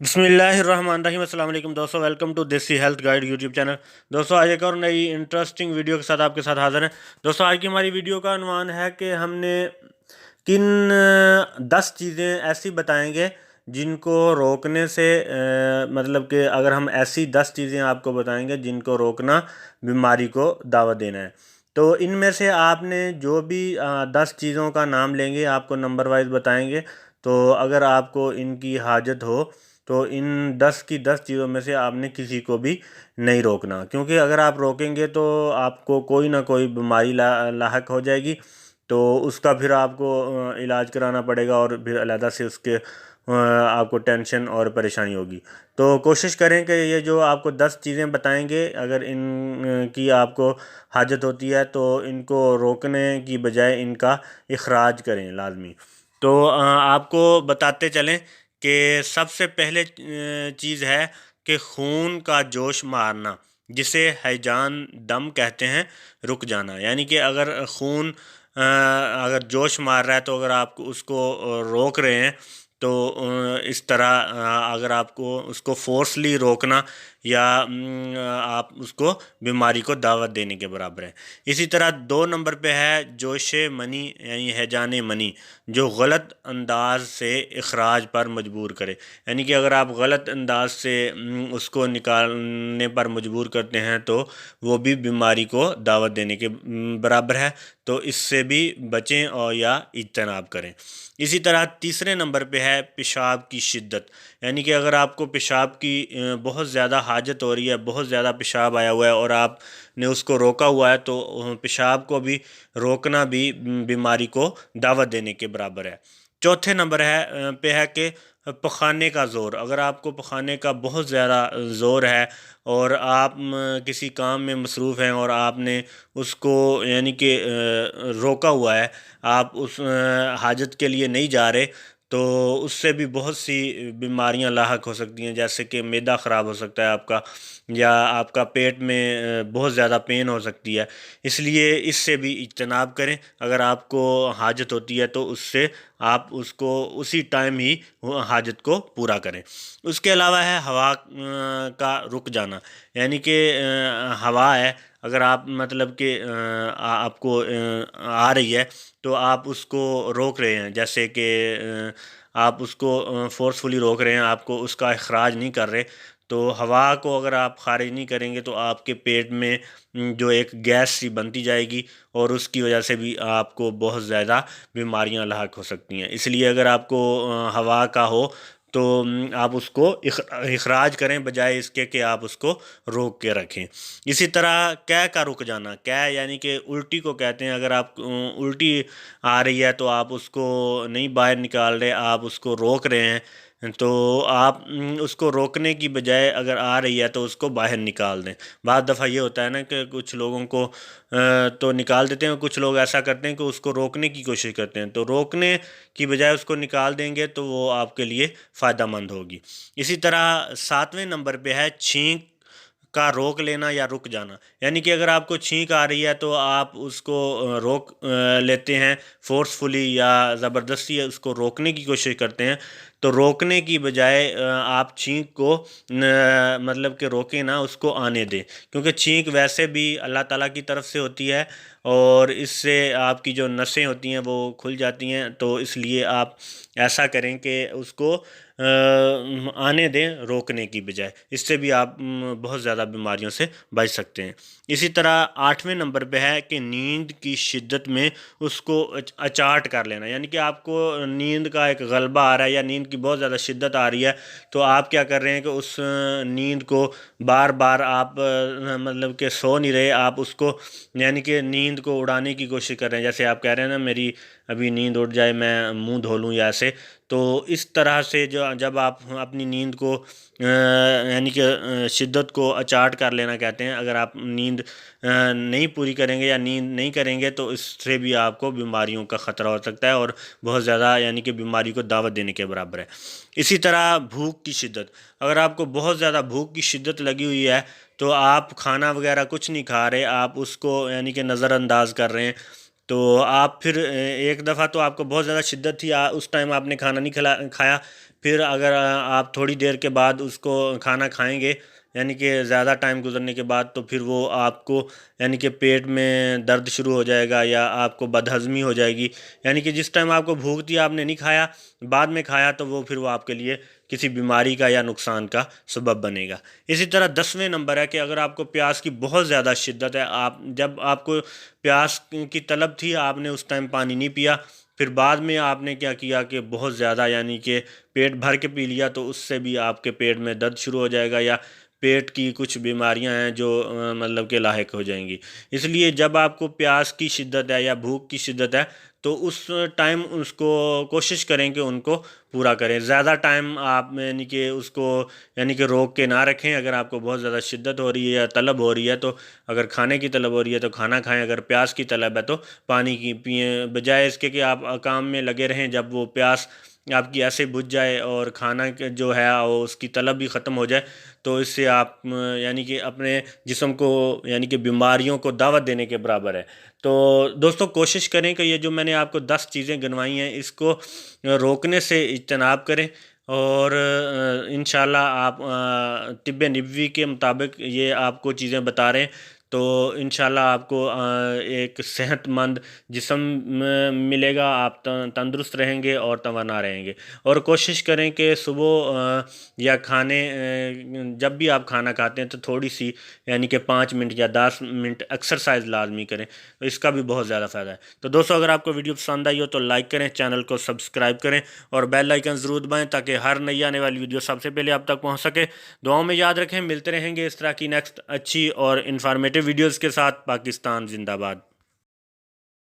बिस्मिल्लाहिर्रहमानिर्रहीम। अस्सलाम वालेकुम दोस्तों, वेलकम टू देसी हेल्थ गाइड यूट्यूब चैनल। दोस्तों आज एक और नई इंटरेस्टिंग वीडियो के साथ आपके साथ हाजिर हैं। दोस्तों आज की हमारी वीडियो का अनुमान है कि हमने किन 10 चीज़ें ऐसी बताएंगे जिनको रोकने से मतलब कि अगर हम ऐसी 10 चीज़ें आपको बताएंगे जिनको रोकना बीमारी को दावत देना है। तो इनमें से आपने जो भी 10 चीज़ों का नाम लेंगे आपको नंबर वाइज बताएंगे। तो अगर आपको इनकी हाजत हो तो इन 10 की 10 चीज़ों में से आपने किसी को भी नहीं रोकना, क्योंकि अगर आप रोकेंगे तो आपको कोई ना कोई बीमारी लाहक हो जाएगी। तो उसका फिर आपको इलाज कराना पड़ेगा और फिर अलहदा से उसके आपको टेंशन और परेशानी होगी। तो कोशिश करें कि ये जो आपको 10 चीज़ें बताएंगे अगर इन की आपको हाजत होती है तो इनको रोकने की बजाय इनका इखराज करें लाजमी। तो आपको बताते चलें कि सबसे पहले चीज़ है कि खून का जोश मारना, जिसे हैजान दम कहते हैं, रुक जाना। यानी कि अगर खून अगर जोश मार रहा है तो अगर आप उसको रोक रहे हैं तो इस तरह अगर आपको उसको फोर्सली रोकना या आप उसको बीमारी को दावत देने के बराबर है। इसी तरह 2 नंबर पे है जोशे मनी यानी हैजान मनी, जो गलत अंदाज से इखराज पर मजबूर करे। यानी कि अगर आप गलत अंदाज से उसको निकालने पर मजबूर करते हैं तो वो भी बीमारी को दावत देने के बराबर है। तो इससे भी बचें और या इज्तनाब करें। इसी तरह तीसरे नंबर पे है पेशाब की शिद्दत। यानी कि अगर आपको पेशाब की बहुत ज़्यादा हाजत हो रही है, बहुत ज़्यादा पेशाब आया हुआ है और आपने उसको रोका हुआ है, तो पेशाब को भी रोकना भी बीमारी को दावत देने के बराबर है। चौथे नंबर पे है कि पखाने का ज़ोर। अगर आपको पखाने का बहुत ज़्यादा ज़ोर है और आप किसी काम में मसरूफ़ हैं और आपने उसको यानी कि रोका हुआ है, आप उस हाजत के लिए नहीं जा रहे, तो उससे भी बहुत सी बीमारियां लाहक हो सकती हैं, जैसे कि मैदा ख़राब हो सकता है आपका, या आपका पेट में बहुत ज़्यादा पेन हो सकती है। इसलिए इससे भी इज्तनाब करें। अगर आपको हाजत होती है तो उससे आप उसको उसी टाइम ही हाजत को पूरा करें। उसके अलावा है हवा का रुक जाना। यानी कि हवा है, अगर आप मतलब कि आपको आ रही है तो आप उसको रोक रहे हैं, जैसे कि आप उसको फोर्सफुली रोक रहे हैं, आपको उसका इखराज नहीं कर रहे। तो हवा को अगर आप खारिज नहीं करेंगे तो आपके पेट में जो एक गैस सी बनती जाएगी और उसकी वजह से भी आपको बहुत ज़्यादा बीमारियां लाहक हो सकती हैं। इसलिए अगर आपको हवा का हो तो आप उसको इखराज करें बजाय इसके कि आप उसको रोक के रखें। इसी तरह कै का रुक जाना। कै यानी कि उल्टी को कहते हैं। अगर आप उल्टी आ रही है तो आप उसको नहीं बाहर निकाल रहे, आप उसको रोक रहे हैं, तो आप उसको रोकने की बजाय अगर आ रही है तो उसको बाहर निकाल दें। बाद दफ़ा ये होता है ना कि कुछ लोगों को तो निकाल देते हैं, कुछ लोग ऐसा करते हैं कि उसको रोकने की कोशिश करते हैं। तो रोकने की बजाय उसको निकाल देंगे तो वो आपके लिए फ़ायदा मंद होगी। इसी तरह 7वें नंबर पे है छींक का रोक लेना या रुक जाना। यानी कि अगर आपको छींक आ रही है तो आप उसको रोक लेते हैं फोर्सफुली या ज़बरदस्ती उसको रोकने की कोशिश करते हैं। तो रोकने की बजाय आप छींक को मतलब कि रोकें ना, उसको आने दें, क्योंकि छींक वैसे भी अल्लाह ताला की तरफ से होती है और इससे आपकी जो नसें होती हैं वो खुल जाती हैं। तो इसलिए आप ऐसा करें कि उसको आने दें रोकने की बजाय। इससे भी आप बहुत ज़्यादा बीमारियों से बच सकते हैं। इसी तरह 8वें नंबर पे है कि नींद की शिद्दत में उसको अचाट कर लेना। यानी कि आपको नींद का एक गलबा आ रहा है या नींद की बहुत ज़्यादा शिद्दत आ रही है, तो आप क्या कर रहे हैं कि उस नींद को बार बार आप मतलब कि सो नहीं रहे, आप उसको यानी कि नींद को उड़ाने की कोशिश कर रहे हैं। जैसे आप कह रहे हैं ना, मेरी अभी नींद उड़ जाए, मैं मुंह धो लूँ या ऐसे। तो इस तरह से जो जब आप अपनी नींद को यानी कि शिद्दत को अचाट कर लेना कहते हैं। अगर आप नींद नहीं पूरी करेंगे या नींद नहीं करेंगे तो इससे भी आपको बीमारियों का ख़तरा हो सकता है और बहुत ज़्यादा यानी कि बीमारी को दावत देने के बराबर है। इसी तरह भूख की शिद्दत। अगर आपको बहुत ज़्यादा भूख की शिद्दत लगी हुई है तो आप खाना वगैरह कुछ नहीं खा रहे, आप उसको यानी कि नज़रअंदाज कर रहे हैं, تو آپ پھر ایک دفعہ تو آپ کو بہت زیادہ شدت تھی، اس ٹائم آپ نے کھانا نہیں کھایا، پھر اگر آپ تھوڑی دیر کے بعد اس کو کھانا کھائیں گے، یعنی کہ زیادہ ٹائم گزرنے کے بعد، تو پھر وہ آپ کو یعنی کہ پیٹ میں درد شروع ہو جائے گا یا آپ کو بدہضمی ہو جائے گی، یعنی کہ جس ٹائم آپ کو بھوک تھی آپ نے نہیں کھایا، بعد میں کھایا، تو وہ پھر وہ آپ کے لیے کسی بیماری کا یا نقصان کا سبب بنے گا۔ اسی طرح 10ویں نمبر ہے کہ اگر آپ کو پیاس کی بہت زیادہ شدت ہے، جب آپ کو پیاس کی طلب تھی، آپ نے اس ٹائم پانی نہیں پیا، پھر بعد میں آپ نے کیا کیا کہ بہت زیادہ یعنی کہ پیٹ بھر کے پی لیا، تو اس سے بھی آپ کے پیٹ میں درد شروع ہو جائے گا یا پیٹ کی کچھ بیماریاں ہیں جو مطلب کہ لاحق ہو جائیں گی۔ اس لیے جب آپ کو پیاس کی شدت ہے یا بھوک کی شدت ہے تو اس ٹائم اس کو کوشش کریں کہ ان کو پورا کریں، زیادہ ٹائم آپ یعنی کہ اس کو یعنی کہ روک کے نہ رکھیں۔ اگر آپ کو بہت زیادہ شدت ہو رہی ہے یا طلب ہو رہی ہے تو اگر کھانے کی طلب ہو رہی ہے تو کھانا کھائیں، اگر پیاس کی طلب ہے تو پانی کی پئیں، بجائے اس کے کہ آپ کام میں لگے رہیں، جب وہ پیاس آپ کی ایسے بجھ جائے اور کھانا جو ہے وہ اس کی طلب بھی ختم ہو جائے، تو اس سے آپ یعنی کہ اپنے جسم کو یعنی کہ بیماریوں کو دعوت دینے کے برابر ہے۔ تو دوستو کوشش کریں کہ یہ جو میں نے آپ کو 10 چیزیں گنوائی ہیں اس کو روکنے سے اجتناب کریں، اور انشاءاللہ آپ طب نبوی کے مطابق یہ آپ کو چیزیں بتا رہے ہیں، تو انشاءاللہ آپ کو ایک صحت مند جسم ملے گا، آپ تندرست رہیں گے اور توانا رہیں گے۔ اور کوشش کریں کہ صبح یا جب بھی آپ کھانا کھاتے ہیں تو تھوڑی سی یعنی کہ 5 منٹ یا 10 منٹ ایکسرسائز لازمی کریں، تو اس کا بھی بہت زیادہ فائدہ ہے۔ تو دوستو اگر آپ کو ویڈیو پسند آئی ہو تو لائک کریں، چینل کو سبسکرائب کریں اور بیل آئیکن ضرور دبائیں تاکہ ہر نئی آنے والی ویڈیو سب سے پہلے آپ تک پہنچ سکے۔ دعاؤں میں یاد رکھیں، ملتے رہیں گے اس طرح کی نیکسٹ اچھی اور انفارمیٹیو ویڈیوز کے ساتھ۔ پاکستان زندہ باد۔